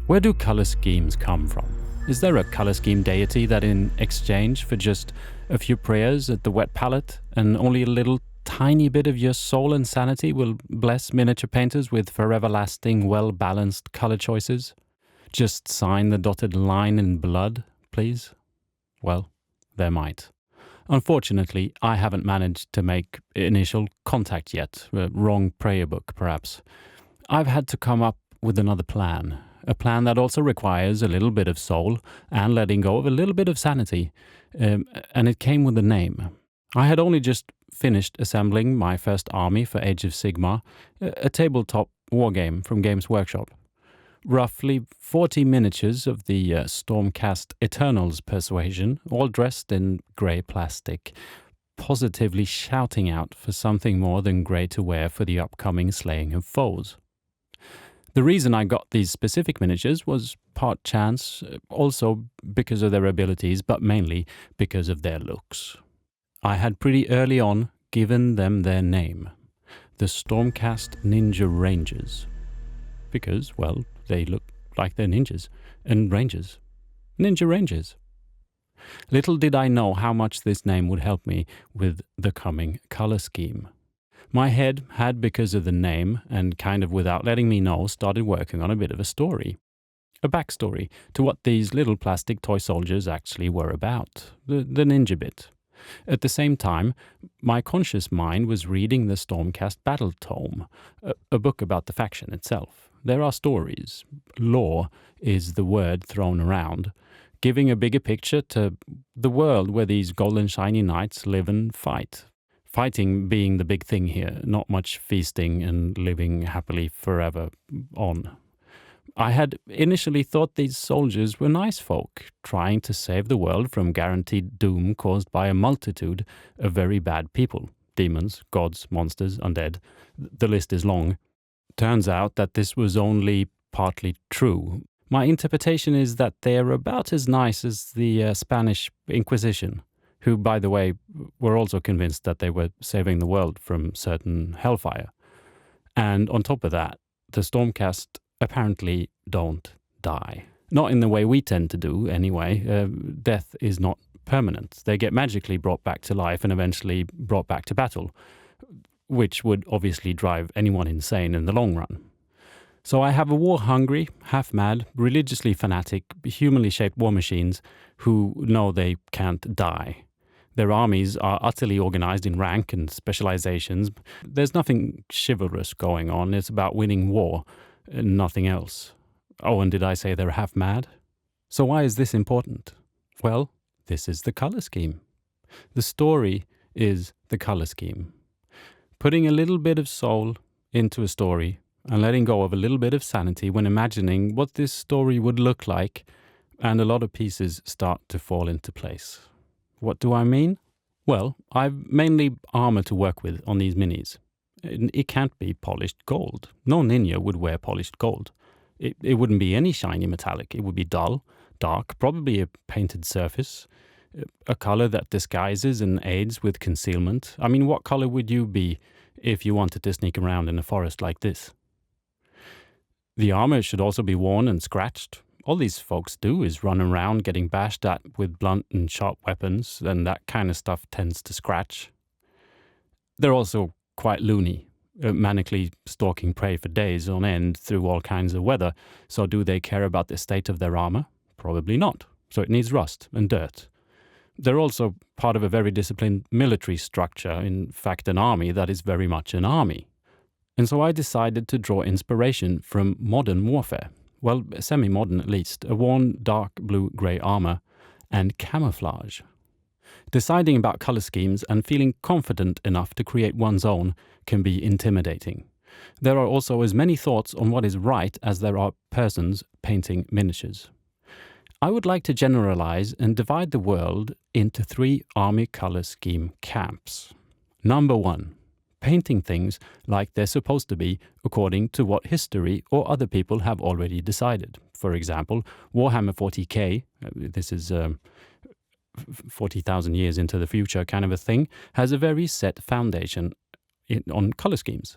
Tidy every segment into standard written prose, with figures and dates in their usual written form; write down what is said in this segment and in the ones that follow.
Where do color schemes come from? Is there a color scheme deity that in exchange for just a few prayers at the wet palette and only a little tiny bit of your soul and sanity will bless miniature painters with forever-lasting, well-balanced color choices? Just sign the dotted line in blood, please? Well, there might. Unfortunately, I haven't managed to make initial contact yet. Wrong prayer book, perhaps. I've had to come up with another plan. A plan that also requires a little bit of soul and letting go of a little bit of sanity. And it came with a name. I had only just finished assembling my first army for Age of Sigmar, a tabletop wargame from Games Workshop. Roughly 40 miniatures of the Stormcast Eternals persuasion, all dressed in grey plastic, positively shouting out for something more than grey to wear for the upcoming slaying of foes. The reason I got these specific miniatures was part chance, also because of their abilities, but mainly because of their looks. I had pretty early on given them their name, the Stormcast Ninja Rangers. Because, well, they look like they're ninjas, and rangers. Ninja Rangers. Little did I know how much this name would help me with the coming color scheme. My head had, because of the name, and kind of without letting me know, started working on a bit of a story. A backstory to what these little plastic toy soldiers actually were about. The ninja bit. At the same time, my conscious mind was reading the Stormcast Battle Tome, a book about the faction itself. There are stories. Lore is the word thrown around, giving a bigger picture to the world where these golden shiny knights live and fight. Fighting being the big thing here, not much feasting and living happily forever on. I had initially thought these soldiers were nice folk, trying to save the world from guaranteed doom caused by a multitude of very bad people. Demons, gods, monsters, undead. The list is long. Turns out that this was only partly true. My interpretation is that they are about as nice as the Spanish Inquisition, who, by the way, were also convinced that they were saving the world from certain hellfire. And on top of that, the Stormcast apparently don't die. Not in the way we tend to do, anyway. Death is not permanent. They get magically brought back to life and eventually brought back to battle, which would obviously drive anyone insane in the long run. So I have a war-hungry, half-mad, religiously fanatic, humanly shaped war machines who know they can't die. Their armies are utterly organized in rank and specializations. There's nothing chivalrous going on. It's about winning war, and nothing else. Oh, and did I say they're half-mad? So why is this important? Well, this is the color scheme. The story is the color scheme. Putting a little bit of soul into a story and letting go of a little bit of sanity when imagining what this story would look like, and a lot of pieces start to fall into place. What do I mean? Well, I've mainly armor to work with on these minis. It can't be polished gold. No ninja would wear polished gold. It wouldn't be any shiny metallic. It would be dull, dark, probably a painted surface, a color that disguises and aids with concealment. I mean, what color would you be if you wanted to sneak around in a forest like this? The armor should also be worn and scratched. All these folks do is run around getting bashed at with blunt and sharp weapons, and that kind of stuff tends to scratch. They're also quite loony, manically stalking prey for days on end through all kinds of weather. So do they care about the state of their armor? Probably not. So it needs rust and dirt. They're also part of a very disciplined military structure, in fact an army that is very much an army. And so I decided to draw inspiration from modern warfare. Well, semi-modern at least, a worn dark blue-grey armor, and camouflage. Deciding about color schemes and feeling confident enough to create one's own can be intimidating. There are also as many thoughts on what is right as there are persons painting miniatures. I would like to generalize and divide the world into 3 army color scheme camps. Number 1. Painting things like they're supposed to be according to what history or other people have already decided. For example, Warhammer 40k, this is 40,000 years into the future kind of a thing, has a very set foundation on color schemes.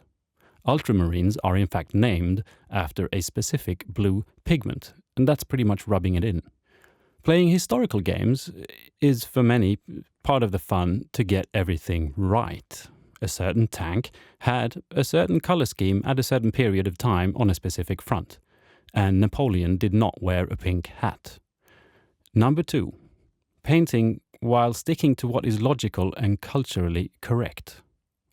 Ultramarines are in fact named after a specific blue pigment, and that's pretty much rubbing it in. Playing historical games is, for many, part of the fun to get everything right. A certain tank had a certain color scheme at a certain period of time on a specific front, and Napoleon did not wear a pink hat. Number 2, painting while sticking to what is logical and culturally correct.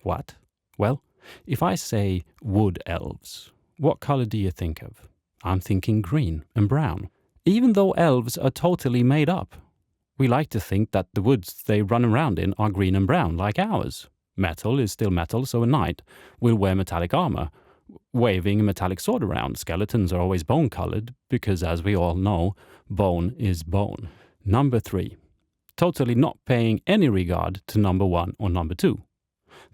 What? Well, if I say wood elves, what color do you think of? I'm thinking green and brown. Even though elves are totally made up. We like to think that the woods they run around in are green and brown, like ours. Metal is still metal, so a knight will wear metallic armor, waving a metallic sword around. Skeletons are always bone-colored, because as we all know, bone is bone. Number 3, totally not paying any regard to number 1 or number 2.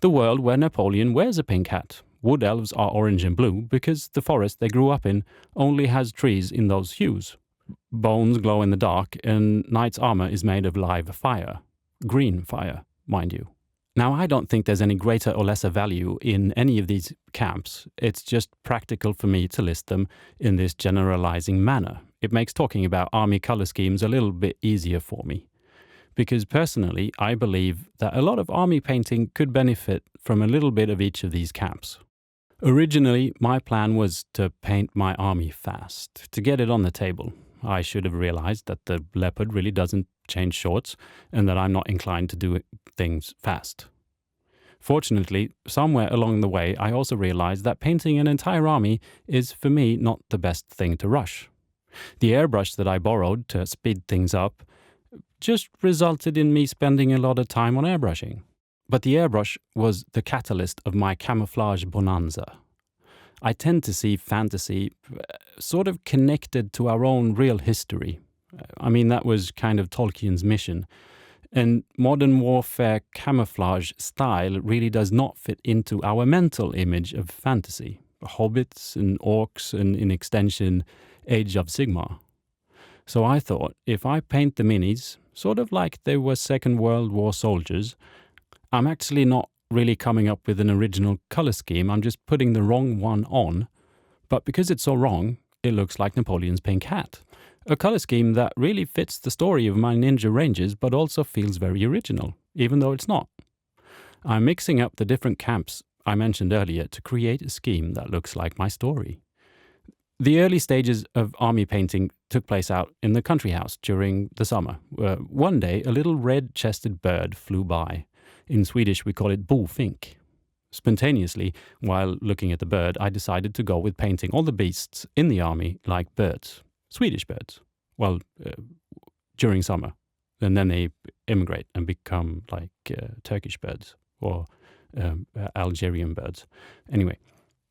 The world where Napoleon wears a pink hat. Wood elves are orange and blue, because the forest they grew up in only has trees in those hues. Bones glow in the dark, and knight's armor is made of live fire. Green fire, mind you. Now, I don't think there's any greater or lesser value in any of these camps. It's just practical for me to list them in this generalizing manner. It makes talking about army color schemes a little bit easier for me. Because personally, I believe that a lot of army painting could benefit from a little bit of each of these camps. Originally, my plan was to paint my army fast, to get it on the table. I should have realized that the leopard really doesn't change shorts and that I'm not inclined to do things fast. Fortunately, somewhere along the way, I also realized that painting an entire army is, for me, not the best thing to rush. The airbrush that I borrowed to speed things up just resulted in me spending a lot of time on airbrushing. But the airbrush was the catalyst of my camouflage bonanza. I tend to see fantasy sort of connected to our own real history. I mean, that was kind of Tolkien's mission. And modern warfare camouflage style really does not fit into our mental image of fantasy. Hobbits and orcs and, in extension, Age of Sigmar. So I thought, if I paint the minis, sort of like they were Second World War soldiers, I'm actually not really coming up with an original color scheme. I'm just putting the wrong one on. But because it's so wrong, it looks like Napoleon's pink hat. A color scheme that really fits the story of my Ninja Rangers, but also feels very original, even though it's not. I'm mixing up the different camps I mentioned earlier to create a scheme that looks like my story. The early stages of army painting took place out in the country house during the summer. One day, a little red-chested bird flew by. In Swedish, we call it bofink. Spontaneously, while looking at the bird, I decided to go with painting all the beasts in the army like birds. Swedish birds. Well, during summer. And then they immigrate and become like Turkish birds or Algerian birds. Anyway,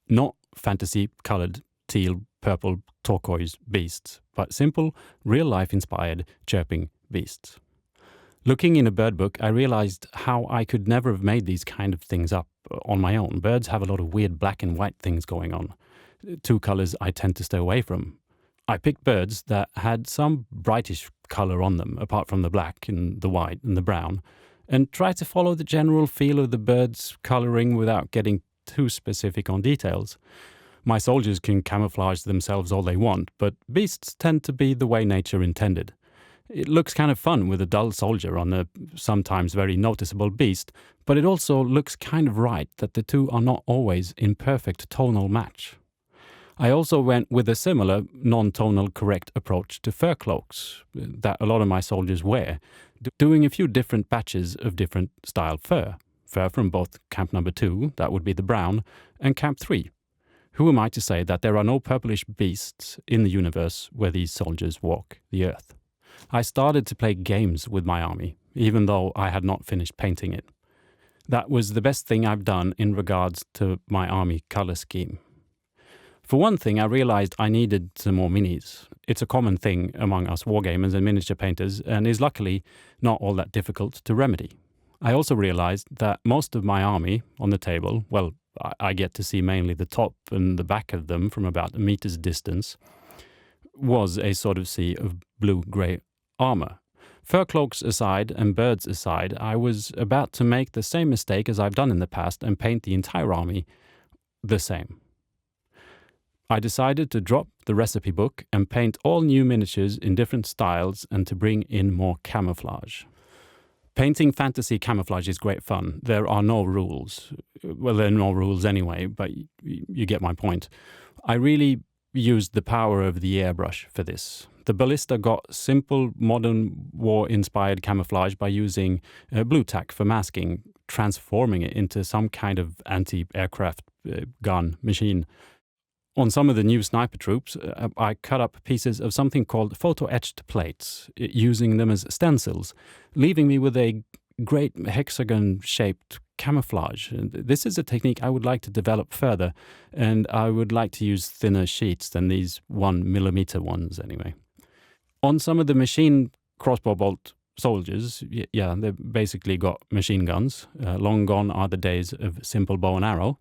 not fantasy-colored teal, purple, turquoise beasts, but simple, real-life inspired, chirping beasts. Looking in a bird book, I realized how I could never have made these kind of things up on my own. Birds have a lot of weird black and white things going on. 2 colors I tend to stay away from. I picked birds that had some brightish color on them, apart from the black and the white and the brown, and tried to follow the general feel of the bird's coloring without getting too specific on details. My soldiers can camouflage themselves all they want, but beasts tend to be the way nature intended. It looks kind of fun with a dull soldier on a sometimes very noticeable beast, but it also looks kind of right that the two are not always in perfect tonal match. I also went with a similar non-tonal correct approach to fur cloaks that a lot of my soldiers wear, doing a few different batches of different style fur. Fur from both Camp Number 2, that would be the brown, and Camp 3. Who am I to say that there are no purplish beasts in the universe where these soldiers walk the earth? I started to play games with my army, even though I had not finished painting it. That was the best thing I've done in regards to my army color scheme. For one thing, I realized I needed some more minis. It's a common thing among us wargamers and miniature painters, and is luckily not all that difficult to remedy. I also realized that most of my army on the table, well, I get to see mainly the top and the back of them from about a meter's distance, was a sort of sea of blue-grey armor. Fur cloaks aside and birds aside, I was about to make the same mistake as I've done in the past and paint the entire army the same. I decided to drop the recipe book and paint all new miniatures in different styles and to bring in more camouflage. Painting fantasy camouflage is great fun. There are no rules. Well, there are no rules anyway, but you get my point. I really used the power of the airbrush for this. The ballista got simple, modern, war-inspired camouflage by using blue tack for masking, transforming it into some kind of anti-aircraft gun machine. On some of the new sniper troops, I cut up pieces of something called photo-etched plates, using them as stencils, leaving me with a great hexagon-shaped camouflage. This is a technique I would like to develop further, and I would like to use thinner sheets than these 1mm ones anyway. On some of the machine crossbow bolt soldiers, they basically got machine guns. Long gone are the days of simple bow and arrow.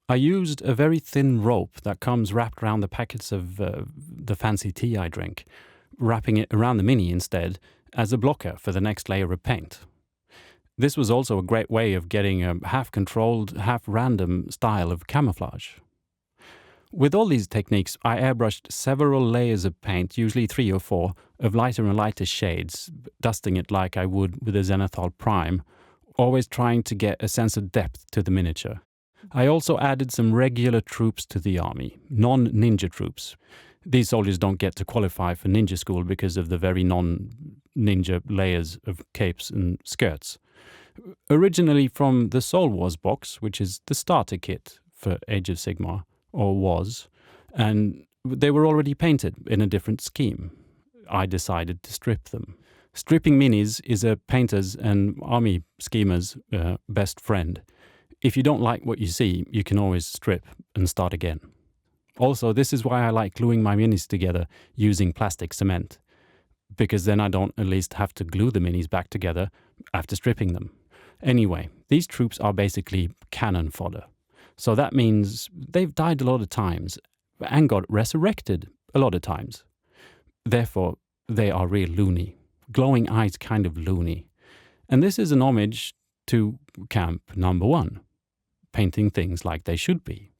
I used a very thin rope that comes wrapped around the packets of the fancy tea I drink, wrapping it around the mini instead as a blocker for the next layer of paint. This was also a great way of getting a half-controlled, half-random style of camouflage. With all these techniques, I airbrushed several layers of paint, usually 3 or 4, of lighter and lighter shades, dusting it like I would with a Zenithal Prime, always trying to get a sense of depth to the miniature. I also added some regular troops to the army, non-ninja troops. These soldiers don't get to qualify for ninja school because of the very non-ninja layers of capes and skirts. Originally from the Soul Wars box, which is the starter kit for Age of Sigmar, or was, and they were already painted in a different scheme. I decided to strip them. Stripping minis is a painter's and army schemer's best friend. If you don't like what you see, you can always strip and start again. Also, this is why I like gluing my minis together using plastic cement, because then I don't at least have to glue the minis back together after stripping them. Anyway, these troops are basically cannon fodder. So that means they've died a lot of times and got resurrected a lot of times. Therefore, they are real loony. Glowing eyes kind of loony. And this is an homage to camp number 1. Painting things like they should be.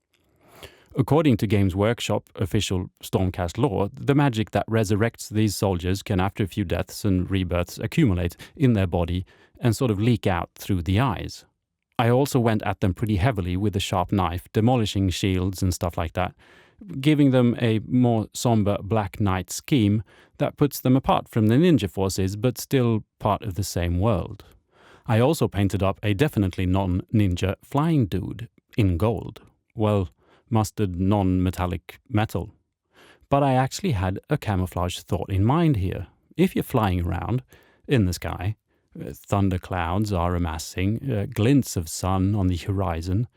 According to Games Workshop official Stormcast lore, the magic that resurrects these soldiers can, after a few deaths and rebirths, accumulate in their body and sort of leak out through the eyes. I also went at them pretty heavily with a sharp knife, demolishing shields and stuff like that, giving them a more somber Black Knight scheme that puts them apart from the ninja forces but still part of the same world. I also painted up a definitely non-ninja flying dude in gold. Well, mustard non-metallic metal. But I actually had a camouflage thought in mind here. If you're flying around in the sky, thunderclouds are amassing, glints of sun on the horizon,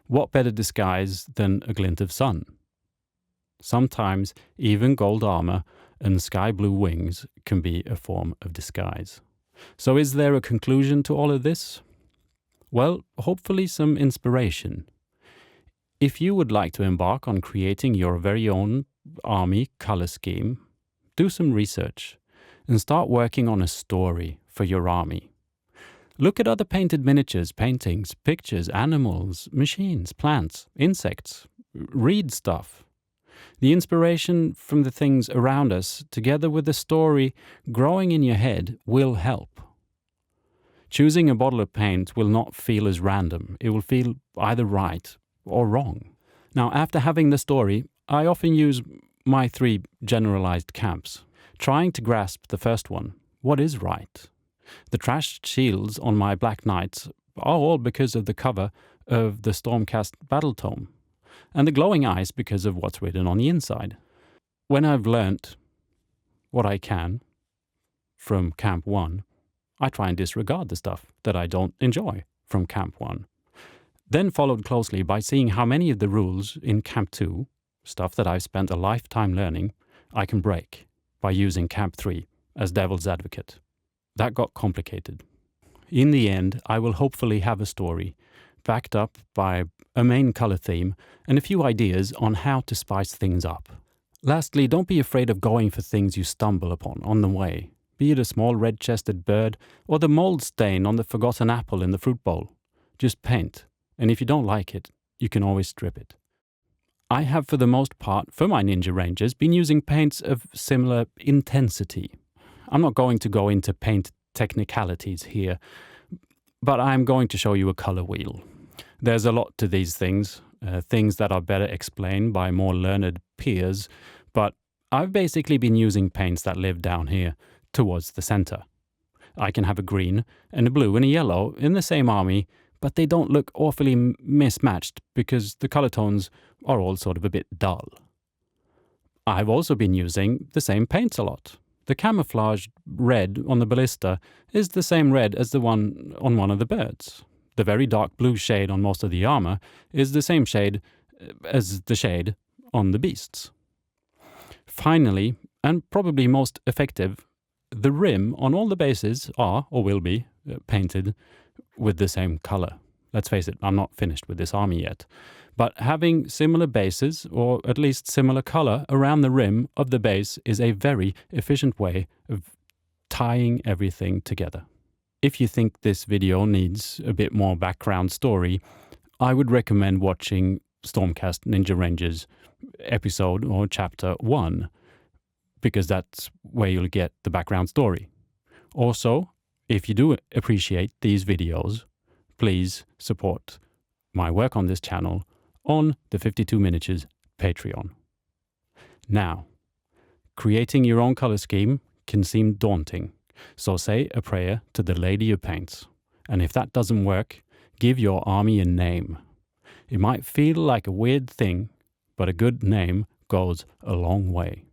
what better disguise than a glint of sun? Sometimes even gold armor and sky blue wings can be a form of disguise. So is there a conclusion to all of this? Well, hopefully some inspiration. If you would like to embark on creating your very own army color scheme, do some research and start working on a story for your army. Look at other painted miniatures, paintings, pictures, animals, machines, plants, insects. Read stuff. The inspiration from the things around us, together with the story growing in your head, will help. Choosing a bottle of paint will not feel as random. It will feel either right or wrong. Now, after having the story, I often use my 3 generalized camps, trying to grasp the first one. What is right? The trashed shields on my Black Knights are all because of the cover of the Stormcast battle tome, and the glowing eyes because of what's written on the inside. When I've learnt what I can from Camp 1, I try and disregard the stuff that I don't enjoy from Camp 1. Then followed closely by seeing how many of the rules in Camp 2, stuff that I've spent a lifetime learning, I can break by using Camp 3 as devil's advocate. That got complicated. In the end, I will hopefully have a story backed up by a main color theme and a few ideas on how to spice things up. Lastly, don't be afraid of going for things you stumble upon on the way, be it a small red-chested bird or the mold stain on the forgotten apple in the fruit bowl. Just paint, and if you don't like it, you can always strip it. I have for the most part, for my Ninja Rangers, been using paints of similar intensity. I'm not going to go into paint technicalities here, but I'm going to show you a color wheel. There's a lot to these things that are better explained by more learned peers, but I've basically been using paints that live down here towards the center. I can have a green and a blue and a yellow in the same army, but they don't look awfully mismatched because the color tones are all sort of a bit dull. I've also been using the same paints a lot. The Camouflage red on the ballista is the same red as the one on one of the birds. The very dark blue shade on most of the armor is the same shade as the shade on the beasts. Finally, and probably most effective, the rim on all the bases are, or will be, painted with the same color. Let's face it, I'm not finished with this army yet. But having similar bases, or at least similar color around the rim of the base, is a very efficient way of tying everything together. If you think this video needs a bit more background story, I would recommend watching Stormcast Ninja Rangers episode or chapter 1, because that's where you'll get the background story. Also, if you do appreciate these videos, please support my work on this channel on the 52 Miniatures Patreon. Now, creating your own color scheme can seem daunting, so say a prayer to the Lady of Paints. And if that doesn't work, give your army a name. It might feel like a weird thing, but a good name goes a long way.